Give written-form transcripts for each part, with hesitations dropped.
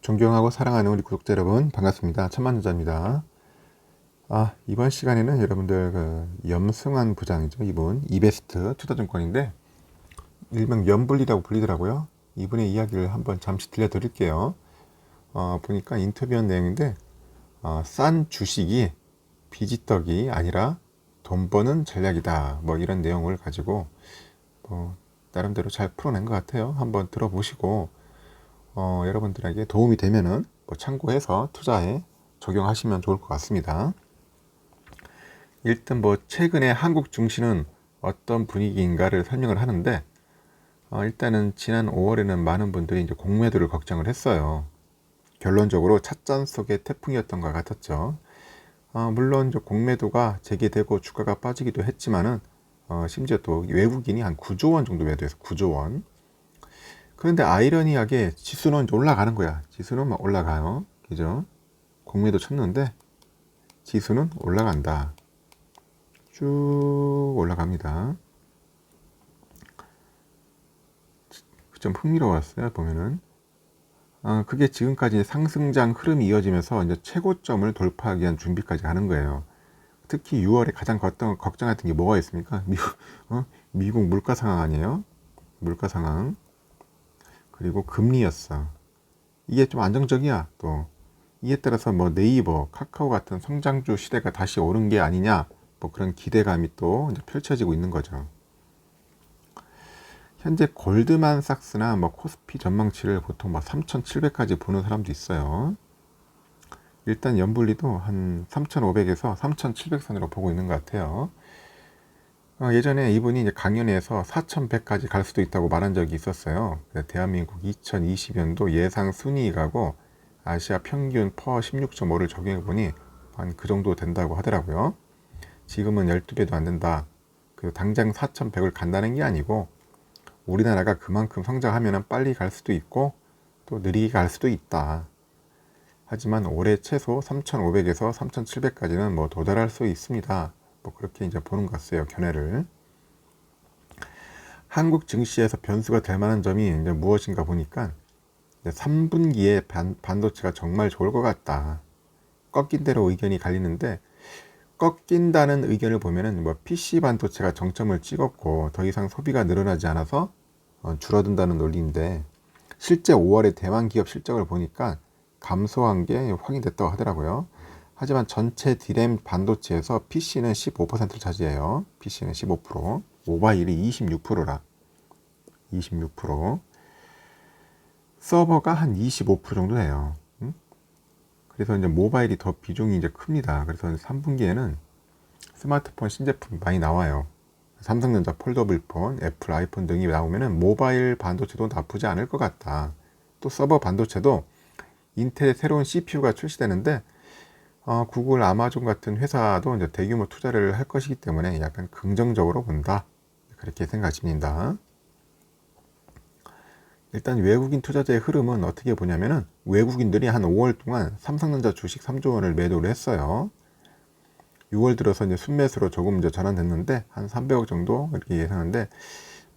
존경하고 사랑하는 우리 구독자 여러분 반갑습니다. 천만투자입니다. 이번 시간에는 여러분들 염승환 부장이죠. 이분 이베스트 투자증권인데 일명 염불리라고 불리더라고요. 이분의 이야기를 한번 잠시 들려드릴게요. 보니까 인터뷰한 내용인데 싼 주식이 비지떡이 아니라 돈 버는 전략이다, 뭐 이런 내용을 가지고 나름대로 잘 풀어낸 것 같아요. 한번 들어보시고 여러분들에게 도움이 되면은 참고해서 투자에 적용하시면 좋을 것 같습니다. 일단 최근에 한국 증시는 어떤 분위기인가를 설명을 하는데 일단은 지난 5월에는 많은 분들이 이제 공매도를 걱정을 했어요. 결론적으로 찻잔 속의 태풍이었던 것 같았죠. 물론 이제 공매도가 재개되고 주가가 빠지기도 했지만은 심지어 또 외국인이 한 9조 원 정도 매도해서 9조 원. 그런데 아이러니하게 지수는 이제 올라가는 거야. 지수는 막 올라가요. 그죠? 공매도 쳤는데 지수는 올라간다. 쭉 올라갑니다. 좀 흥미로웠어요. 보면은 그게 지금까지 상승장 흐름이 이어지면서 이제 최고점을 돌파하기 위한 준비까지 하는 거예요. 특히 6월에 가장 걱정했던 게 뭐가 있습니까? 미국 물가 상황 아니에요? 물가 상황. 그리고 금리였어. 이게 좀 안정적이야. 또 이에 따라서 네이버, 카카오 같은 성장주 시대가 다시 오는 게 아니냐, 그런 기대감이 또 이제 펼쳐지고 있는 거죠. 현재 골드만삭스나 코스피 전망치를 보통 3,700까지 보는 사람도 있어요. 일단 연불리도 한 3,500에서 3,700선으로 보고 있는 것 같아요. 예전에 이분이 이제 강연에서 4,100까지 갈 수도 있다고 말한 적이 있었어요. 대한민국 2020년도 예상 순이익하고 아시아 평균 퍼 16.5를 적용해 보니 한 그 정도 된다고 하더라고요. 지금은 12배도 안 된다. 당장 4,100을 간다는 게 아니고 우리나라가 그만큼 성장하면 빨리 갈 수도 있고 또 느리게 갈 수도 있다. 하지만 올해 최소 3,500에서 3,700까지는 도달할 수 있습니다. 그렇게 이제 보는 것 같아요. 견해를. 한국 증시에서 변수가 될 만한 점이 이제 무엇인가 보니까 3분기에 반도체가 정말 좋을 것 같다. 꺾인 대로 의견이 갈리는데 꺾인다는 의견을 보면은 PC 반도체가 정점을 찍었고 더 이상 소비가 늘어나지 않아서 줄어든다는 논리인데 실제 5월에 대만 기업 실적을 보니까 감소한 게 확인됐다고 하더라고요. 하지만 전체 D램 반도체에서 PC는 15%를 차지해요. PC는 15%, 모바일이 26%라. 26%. 서버가 한 25% 정도 돼요. 그래서 이제 모바일이 더 비중이 이제 큽니다. 그래서 3분기에는 스마트폰 신제품 많이 나와요. 삼성전자 폴더블 폰, 애플 아이폰 등이 나오면은 모바일 반도체도 나쁘지 않을 것 같다. 또 서버 반도체도 인텔의 새로운 CPU가 출시되는데 구글, 아마존 같은 회사도 이제 대규모 투자를 할 것이기 때문에 약간 긍정적으로 본다. 그렇게 생각집니다. 일단 외국인 투자자의 흐름은 어떻게 보냐면은 외국인들이 한 5월 동안 삼성전자 주식 3조 원을 매도를 했어요. 6월 들어서 이제 순매수로 조금 이제 전환됐는데 한 300억 정도 이렇게 예상하는데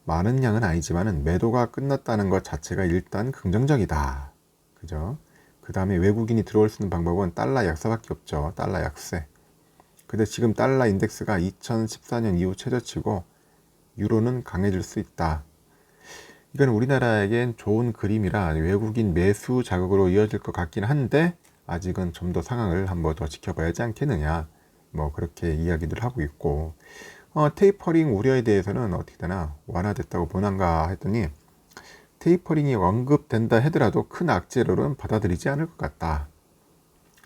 많은 양은 아니지만은 매도가 끝났다는 것 자체가 일단 긍정적이다. 그죠? 그 다음에 외국인이 들어올 수 있는 방법은 달러 약세밖에 없죠. 달러 약세. 근데 지금 달러 인덱스가 2014년 이후 최저치고 유로는 강해질 수 있다. 이건 우리나라에겐 좋은 그림이라 외국인 매수 자극으로 이어질 것 같긴 한데 아직은 좀 더 상황을 한번 더 지켜봐야 하지 않겠느냐, 그렇게 이야기들 하고 있고 테이퍼링 우려에 대해서는 어떻게 되나 완화됐다고 보는가 했더니 테이퍼링이 언급된다 하더라도 큰 악재로는 받아들이지 않을 것 같다.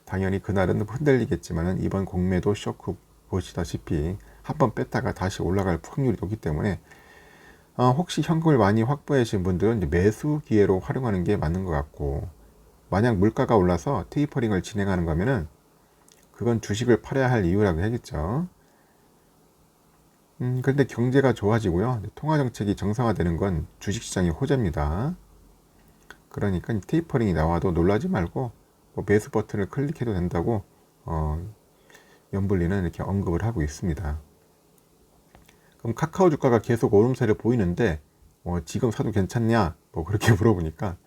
당연히 그날은 흔들리겠지만 이번 공매도 쇼크 보시다시피 한번 뺐다가 다시 올라갈 확률이 높기 때문에 혹시 현금을 많이 확보해 주신 분들은 이제 매수 기회로 활용하는 게 맞는 것 같고, 만약 물가가 올라서 테이퍼링을 진행하는 거면은 그건 주식을 팔아야 할 이유라고 하겠죠. 그런데 경제가 좋아지고요, 통화정책이 정상화되는 건 주식시장의 호재입니다. 그러니까 테이퍼링이 나와도 놀라지 말고 매수 버튼을 클릭해도 된다고 연불리는 이렇게 언급을 하고 있습니다. 그럼 카카오 주가가 계속 오름세를 보이는데 지금 사도 괜찮냐? 그렇게 물어보니까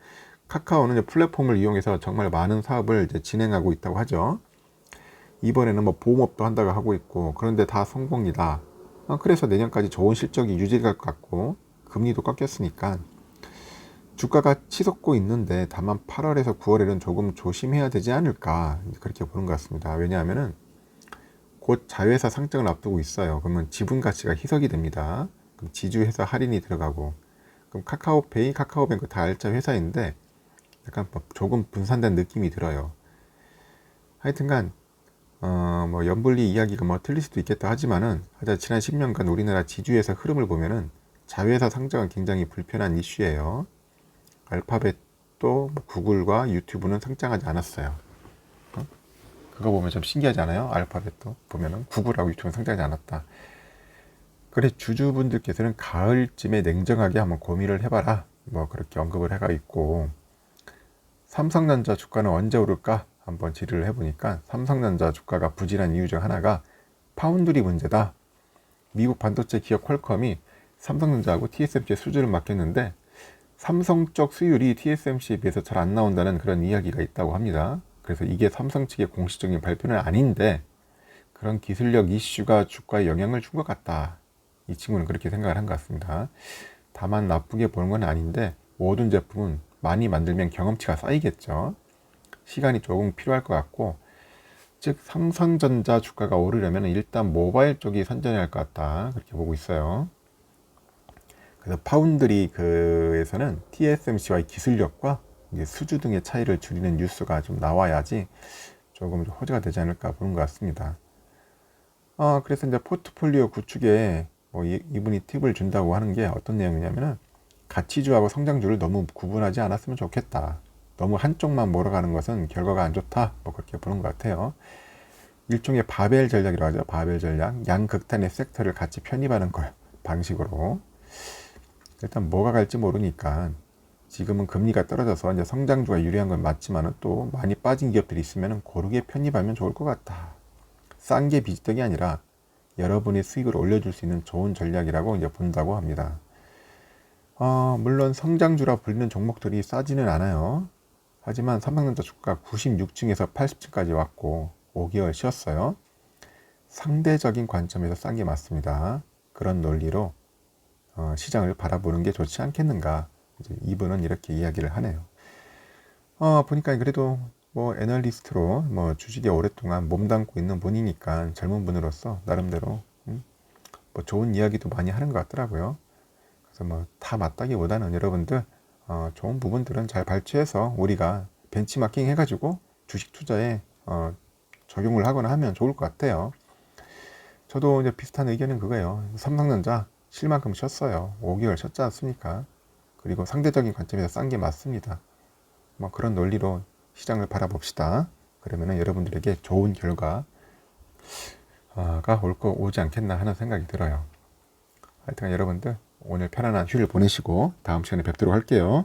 카카오는 이제 플랫폼을 이용해서 정말 많은 사업을 이제 진행하고 있다고 하죠. 이번에는 뭐 보험업도 한다고 하고 있고, 그런데 다 성공이다. 그래서 내년까지 좋은 실적이 유지될 것 같고, 금리도 꺾였으니까 주가가 치솟고 있는데, 다만 8월에서 9월에는 조금 조심해야 되지 않을까, 그렇게 보는 것 같습니다. 왜냐하면은 곧 자회사 상장을 앞두고 있어요. 그러면 지분 가치가 희석이 됩니다. 그럼 지주회사 할인이 들어가고, 그럼 카카오페이, 카카오뱅크 다 알짜 회사인데 약간 조금 분산된 느낌이 들어요. 하여튼간 뭐 연불리 이야기가 뭐 틀릴 수도 있겠다 하지만은 하여튼 지난 10년간 우리나라 지주회사 흐름을 보면은 자회사 상장은 굉장히 불편한 이슈예요. 알파벳도 뭐 구글과 유튜브는 상장하지 않았어요. 그거 보면 좀 신기하지 않아요? 알파벳도 보면은 구글하고 유튜브는 상장하지 않았다. 그래, 주주분들께서는 가을쯤에 냉정하게 한번 고민을 해봐라, 뭐 그렇게 언급을 해가 있고, 삼성전자 주가는 언제 오를까 한번 질의를 해보니까 삼성전자 주가가 부진한 이유 중 하나가 파운드리 문제다. 미국 반도체 기업 퀄컴이 삼성전자하고 TSMC의 수주를 맡겼는데 삼성 쪽 수율이 TSMC에 비해서 잘 안 나온다는 그런 이야기가 있다고 합니다. 그래서 이게 삼성 측의 공식적인 발표는 아닌데 그런 기술력 이슈가 주가에 영향을 준 것 같다. 이 친구는 그렇게 생각을 한 것 같습니다. 다만 나쁘게 보는 건 아닌데 모든 제품은 많이 만들면 경험치가 쌓이겠죠. 시간이 조금 필요할 것 같고, 즉 삼성전자 주가가 오르려면 일단 모바일 쪽이 선전해야 할 것 같다, 그렇게 보고 있어요. 그래서 파운드리 그에서는 TSMC와의 기술력과 이제 수주 등의 차이를 줄이는 뉴스가 좀 나와야지 조금 호재가 되지 않을까 보는 것 같습니다. 그래서 이제 포트폴리오 구축에 뭐 이분이 팁을 준다고 하는 게 어떤 내용이냐면은 가치주하고 성장주를 너무 구분하지 않았으면 좋겠다. 너무 한쪽만 몰아가는 것은 결과가 안 좋다. 뭐 그렇게 보는 것 같아요. 일종의 바벨 전략이라고 하죠. 바벨 전략. 양극단의 섹터를 같이 편입하는 걸 방식으로. 일단 뭐가 갈지 모르니까 지금은 금리가 떨어져서 이제 성장주가 유리한 건 맞지만은 또 많이 빠진 기업들이 있으면 고르게 편입하면 좋을 것 같다. 싼 게 비지떡이 아니라 여러분의 수익을 올려줄 수 있는 좋은 전략이라고 이제 본다고 합니다. 물론 성장주라 불리는 종목들이 싸지는 않아요. 하지만 삼성전자 주가가 96층에서 80층까지 왔고 5개월 쉬었어요. 상대적인 관점에서 싼 게 맞습니다. 그런 논리로 시장을 바라보는 게 좋지 않겠는가, 이제 이분은 이렇게 이야기를 하네요. 보니까 그래도 뭐 애널리스트로 뭐 주식에 오랫동안 몸담고 있는 분이니까 젊은 분으로서 나름대로 뭐 좋은 이야기도 많이 하는 것 같더라고요. 그래서 뭐 다 맞다기보다는 여러분들 좋은 부분들은 잘 발췌해서 우리가 벤치마킹 해가지고 주식 투자에 적용을 하거나 하면 좋을 것 같아요. 저도 이제 비슷한 의견은 그거예요. 삼성전자 쉴 만큼 쉬었어요. 5개월 쉬었지 않습니까? 그리고 상대적인 관점에서 싼 게 맞습니다. 뭐 그런 논리로 시장을 바라봅시다. 그러면은 여러분들에게 좋은 결과가 오지 않겠나 하는 생각이 들어요. 하여튼 여러분들 오늘 편안한 휴일 보내시고 다음 시간에 뵙도록 할게요.